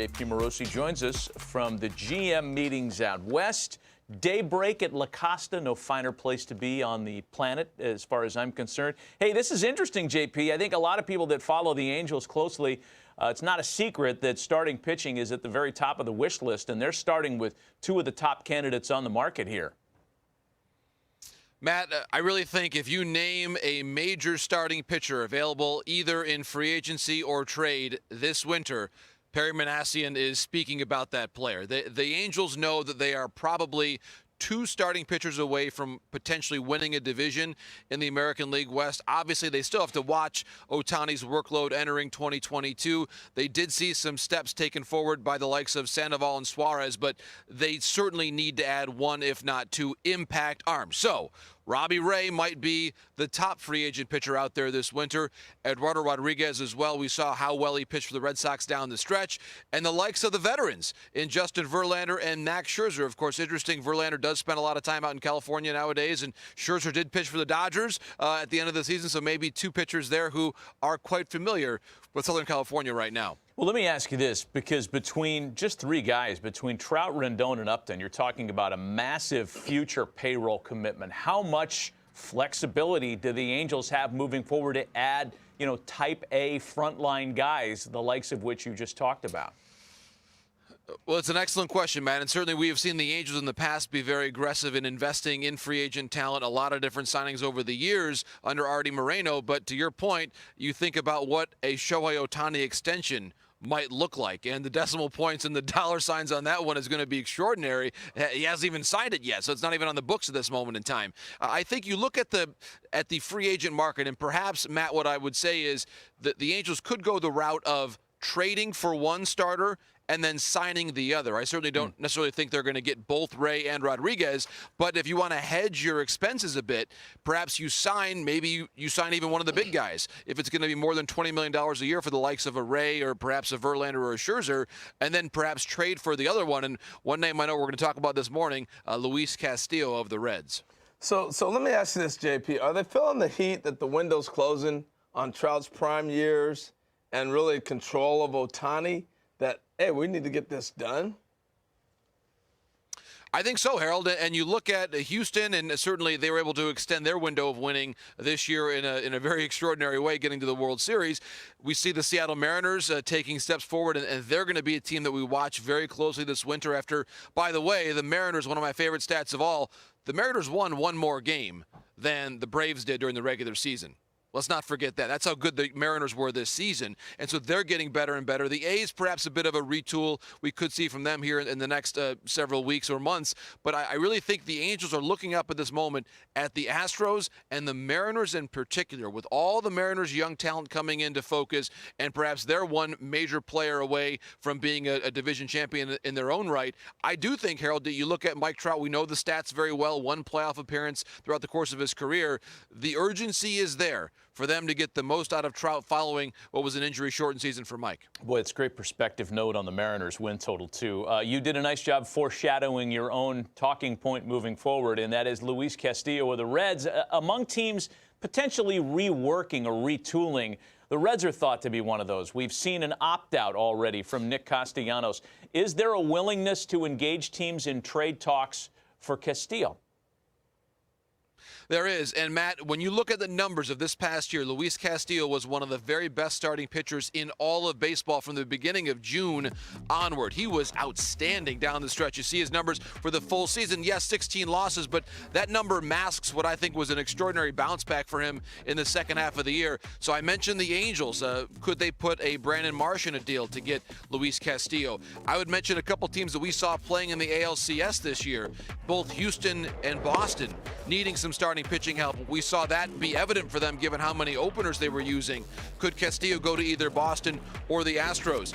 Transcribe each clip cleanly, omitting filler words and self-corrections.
JP Morosi joins us from the GM meetings out west. Daybreak at La Costa, no finer place to be on the planet as far as I'm concerned. Hey, this is interesting, JP. I think a lot of people that follow the Angels closely, it's not a secret that starting pitching is at the very top of the wish list, and they're starting with two of the top candidates on the market here. Matt, I really think if you name a major starting pitcher available either in free agency or trade this winter, Perry Manassian is speaking about that player. The Angels know that they are probably two starting pitchers away from potentially winning a division in the American League West. Obviously, they still have to watch Ohtani's workload entering 2022. They did see some steps taken forward by the likes of Sandoval and Suarez, but they certainly need to add one, if not two, impact arms. So Robbie Ray might be the top free agent pitcher out there this winter. Eduardo Rodriguez as well. We saw how well he pitched for the Red Sox down the stretch. And the likes of the veterans in Justin Verlander and Max Scherzer. Of course, interesting, Verlander does spend a lot of time out in California nowadays, and Scherzer did pitch for the Dodgers at the end of the season, so maybe two pitchers there who are quite familiar with Southern California right now. Well, let me ask you this, because between just three guys, between Trout, Rendon, and Upton, you're talking about a massive future payroll commitment. How much flexibility do the Angels have moving forward to add, type A frontline guys, the likes of which you just talked about? Well, it's an excellent question, Matt, and certainly we have seen the Angels in the past be very aggressive in investing in free agent talent, a lot of different signings over the years under Artie Moreno. But to your point, you think about what a Shohei-Ohtani extension might look like, and the decimal points and the dollar signs on that one is going to be extraordinary. He hasn't even signed it yet, so it's not even on the books at this moment in time. I think you look at the free agent market, and perhaps, Matt, what I would say is that the Angels could go the route of trading for one starter and then signing the other. I certainly don't necessarily think they're going to get both Ray and Rodriguez, but if you want to hedge your expenses a bit, perhaps you sign, maybe you sign even one of the big guys. If it's going to be more than $20 million a year for the likes of a Ray or perhaps a Verlander or a Scherzer, and then perhaps trade for the other one. And one name I know we're going to talk about this morning, Luis Castillo of the Reds. So let me ask you this, JP. Are they feeling the heat that the window's closing on Trout's prime years and really control of Ohtani? That, hey, we need to get this done? I think so, Harold. And you look at Houston, and certainly they were able to extend their window of winning this year in a very extraordinary way, getting to the World Series. We see the Seattle Mariners taking steps forward, and they're going to be a team that we watch very closely this winter after, by the way, the Mariners, one of my favorite stats of all, the Mariners won one more game than the Braves did during the regular season. Let's not forget that. That's how good the Mariners were this season. And so they're getting better and better. The A's, perhaps a bit of a retool we could see from them here in the next several weeks or months. But I really think the Angels are looking up at this moment at the Astros and the Mariners in particular, with all the Mariners' young talent coming into focus, and perhaps they're one major player away from being a division champion in their own right. I do think, Harold, that you look at Mike Trout, we know the stats very well, one playoff appearance throughout the course of his career. The urgency is there for them to get the most out of Trout following what was an injury-shortened season for Mike. Boy, it's a great perspective note on the Mariners' win total, too. You did a nice job foreshadowing your own talking point moving forward, and that is Luis Castillo of the Reds. Among teams potentially reworking or retooling, the Reds are thought to be one of those. We've seen an opt-out already from Nick Castellanos. Is there a willingness to engage teams in trade talks for Castillo? There is. And, Matt, when you look at the numbers of this past year, Luis Castillo was one of the very best starting pitchers in all of baseball from the beginning of June onward. He was outstanding down the stretch. You see his numbers for the full season. Yes, 16 losses, but that number masks what I think was an extraordinary bounce back for him in the second half of the year. So I mentioned the Angels. Could they put a Brandon Marsh in a deal to get Luis Castillo? I would mention a couple teams that we saw playing in the ALCS this year, both Houston and Boston, needing some starting pitching help. We saw that be evident for them given how many openers they were using. Could Castillo go to either Boston or the Astros?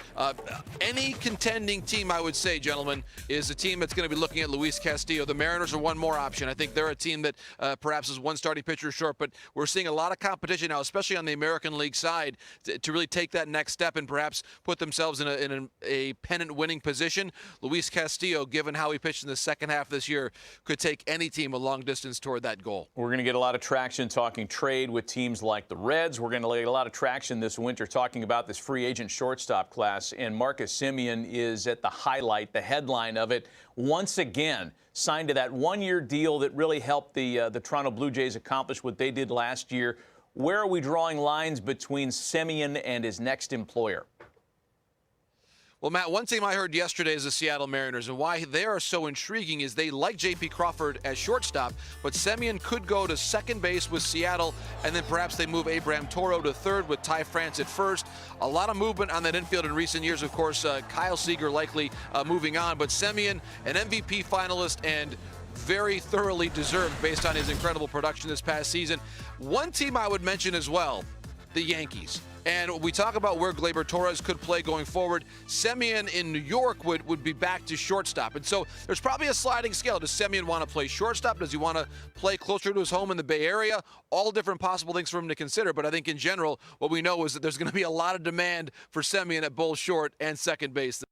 Any contending team, I would say, gentlemen, is a team that's going to be looking at Luis Castillo. The Mariners are one more option. I think they're a team that perhaps is one starting pitcher short, but we're seeing a lot of competition now, especially on the American League side, to really take that next step and perhaps put themselves in a pennant-winning position. Luis Castillo, given how he pitched in the second half of this year, could take any team a long distance toward that goal. We're going to get a lot of traction talking trade with teams like the Reds. We're going to get a lot of traction this winter talking about this free agent shortstop class. And Marcus Semien is at the highlight, the headline of it. Once again, signed to that one-year deal that really helped the Toronto Blue Jays accomplish what they did last year. Where are we drawing lines between Semien and his next employer? Well, Matt, one team I heard yesterday is the Seattle Mariners, and why they are so intriguing is they like J.P. Crawford as shortstop, but Semien could go to second base with Seattle, and then perhaps they move Abraham Toro to third with Ty France at first. A lot of movement on that infield in recent years. Of course, Kyle Seager likely moving on, but Semien, an MVP finalist and very thoroughly deserved based on his incredible production this past season. One team I would mention as well, the Yankees. And we talk about where Gleyber Torres could play going forward. Semien in New York would be back to shortstop. And so there's probably a sliding scale. Does Semien want to play shortstop? Does he want to play closer to his home in the Bay Area? All different possible things for him to consider. But I think in general, what we know is that there's going to be a lot of demand for Semien at both short and second base.